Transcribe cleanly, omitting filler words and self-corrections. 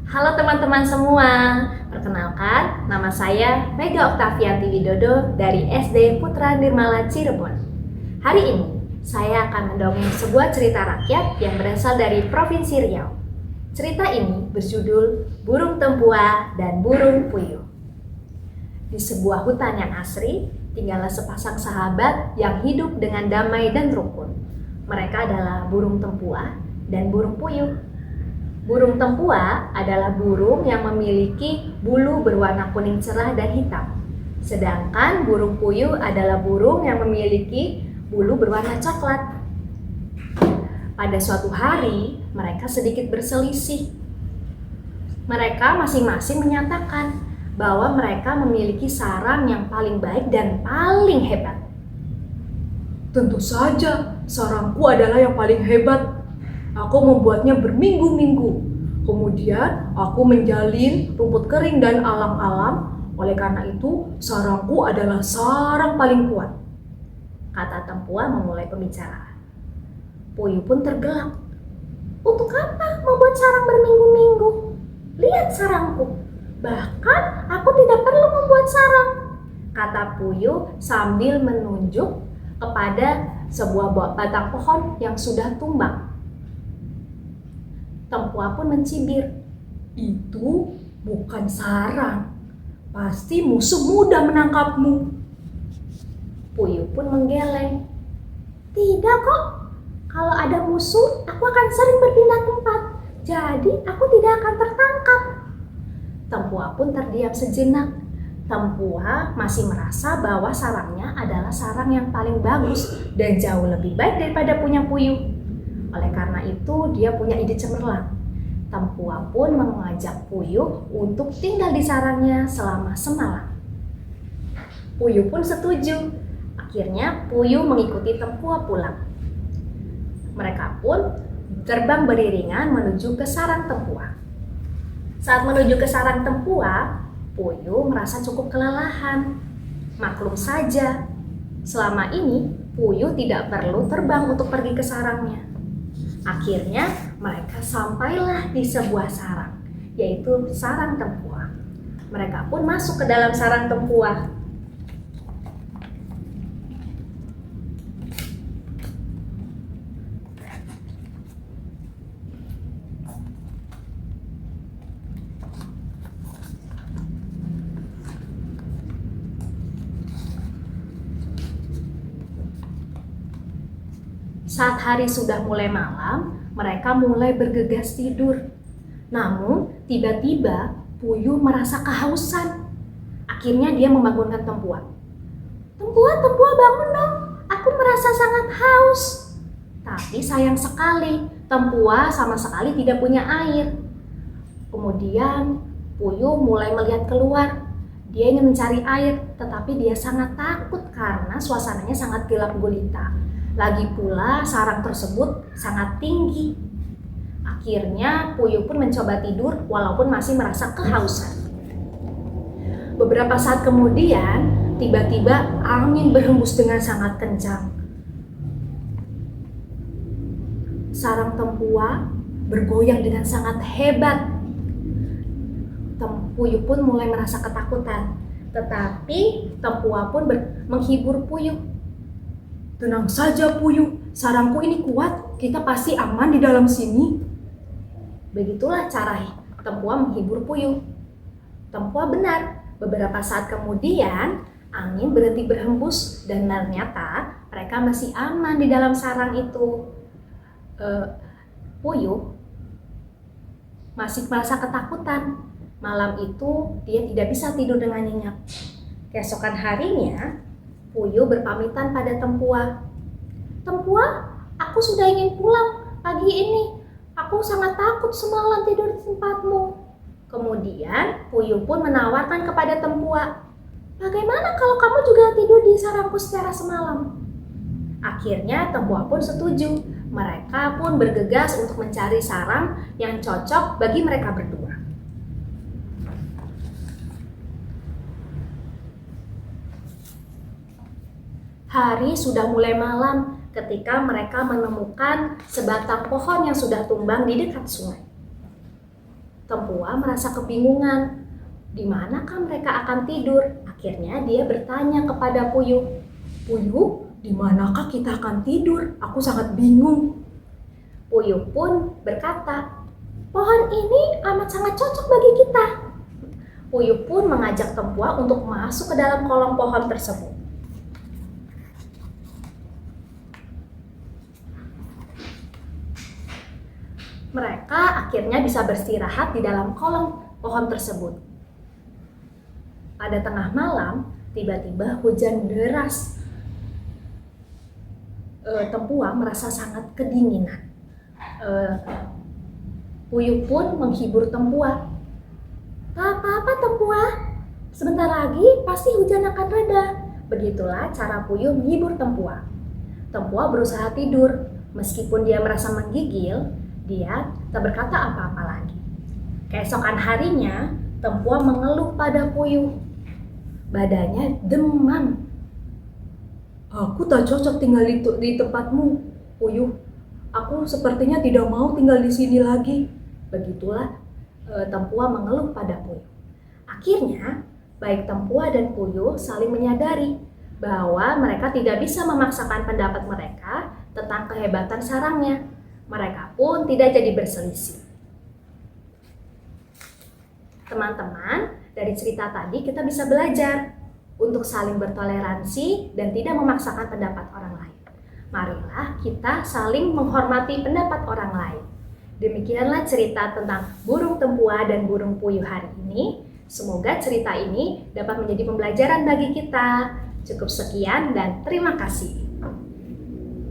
Halo teman-teman semua, perkenalkan nama saya Mega Oktavianti Widodo dari SD Putra Nirmala Cirebon. Hari ini saya akan mendongeng sebuah cerita rakyat yang berasal dari Provinsi Riau. Cerita ini berjudul Burung Tempua dan Burung Puyuh. Di sebuah hutan yang asri, tinggallah sepasang sahabat yang hidup dengan damai dan rukun. Mereka adalah burung tempua dan burung puyuh. Burung tempua adalah burung yang memiliki bulu berwarna kuning cerah dan hitam. Sedangkan burung puyuh adalah burung yang memiliki bulu berwarna coklat. Pada suatu hari, mereka sedikit berselisih. Mereka masing-masing menyatakan bahwa mereka memiliki sarang yang paling baik dan paling hebat. Tentu saja, sarangku adalah yang paling hebat. Aku membuatnya berminggu-minggu. Kemudian aku menjalin rumput kering dan alam-alam. Oleh karena itu, sarangku adalah sarang paling kuat. Kata tempua memulai pembicaraan. Puyuh pun tergelak. Untuk apa membuat sarang berminggu-minggu? Lihat sarangku. Bahkan aku tidak perlu membuat sarang. Kata puyuh sambil menunjuk kepada sebuah batang pohon yang sudah tumbang. Tempua pun mencibir. Itu bukan sarang. Pasti musuh mudah menangkapmu. Puyuh pun menggeleng. Tidak kok. Kalau ada musuh, aku akan sering berpindah tempat. Jadi aku tidak akan tertangkap. Tempua pun terdiam sejenak. Tempua masih merasa bahwa sarangnya adalah sarang yang paling bagus dan jauh lebih baik daripada punya puyuh. Oleh karena itu, dia punya ide cemerlang. Tempua pun mengajak puyuh untuk tinggal di sarangnya selama semalam. Puyuh pun setuju. Akhirnya puyuh mengikuti tempua pulang. Mereka pun terbang beriringan menuju ke sarang tempua. Saat menuju ke sarang tempua, puyuh merasa cukup kelelahan. Maklum saja, selama ini puyuh tidak perlu terbang untuk pergi ke sarangnya. Akhirnya mereka sampailah di sebuah sarang, yaitu sarang tempua. Mereka pun masuk ke dalam sarang tempua. Saat hari sudah mulai malam, mereka mulai bergegas tidur. Namun, tiba-tiba puyuh merasa kehausan. Akhirnya dia membangunkan tempua. Tempua bangun dong. Aku merasa sangat haus. Tapi sayang sekali, tempua sama sekali tidak punya air. Kemudian, puyuh mulai melihat keluar. Dia ingin mencari air, tetapi dia sangat takut karena suasananya sangat gelap gulita. Lagi pula sarang tersebut sangat tinggi. Akhirnya puyuh pun mencoba tidur walaupun masih merasa kehausan. Beberapa saat kemudian, tiba-tiba angin berhembus dengan sangat kencang. Sarang tempua bergoyang dengan sangat hebat. Puyuh pun mulai merasa ketakutan. Tetapi tempua pun menghibur puyuh. Tenang saja puyuh, sarangku ini kuat, kita pasti aman di dalam sini. Begitulah cara tempua menghibur puyuh. Tempua benar, beberapa saat kemudian angin berhenti berhembus dan ternyata mereka masih aman di dalam sarang itu. Puyuh masih merasa ketakutan. Malam itu dia tidak bisa tidur dengan nyenyak. Keesokan harinya, puyuh berpamitan pada tempua. Tempua, aku sudah ingin pulang pagi ini. Aku sangat takut semalam tidur di tempatmu. Kemudian puyuh pun menawarkan kepada tempua, bagaimana kalau kamu juga tidur di sarangku secara semalam? Akhirnya tempua pun setuju. Mereka pun bergegas untuk mencari sarang yang cocok bagi mereka berdua. Hari sudah mulai malam ketika mereka menemukan sebatang pohon yang sudah tumbang di dekat sungai. Tempua merasa kebingungan. Di manakah mereka akan tidur? Akhirnya dia bertanya kepada Puyuh. Puyuh, di manakah kita akan tidur? Aku sangat bingung. Puyuh pun berkata, pohon ini amat sangat cocok bagi kita. Puyuh pun mengajak Tempua untuk masuk ke dalam kolong pohon tersebut. Mereka akhirnya bisa beristirahat di dalam kolong pohon tersebut. Pada tengah malam, tiba-tiba hujan deras. Tempua merasa sangat kedinginan. Puyuh pun menghibur Tempua. Tak apa-apa Tempua, sebentar lagi pasti hujan akan reda. Begitulah cara Puyuh menghibur Tempua. Tempua berusaha tidur, meskipun dia merasa menggigil, dia tak berkata apa-apa lagi. Keesokan harinya, Tempua mengeluh pada Puyuh. Badannya demam. Aku tak cocok tinggal di tempatmu, Puyuh. Aku sepertinya tidak mau tinggal di sini lagi. Begitulah Tempua mengeluh pada Puyuh. Akhirnya, baik Tempua dan Puyuh saling menyadari bahwa mereka tidak bisa memaksakan pendapat mereka tentang kehebatan sarangnya. Mereka pun tidak jadi berselisih. Teman-teman, dari cerita tadi kita bisa belajar untuk saling bertoleransi dan tidak memaksakan pendapat orang lain. Marilah kita saling menghormati pendapat orang lain. Demikianlah cerita tentang burung Tempua dan burung Puyuh hari ini. Semoga cerita ini dapat menjadi pembelajaran bagi kita. Cukup sekian dan terima kasih.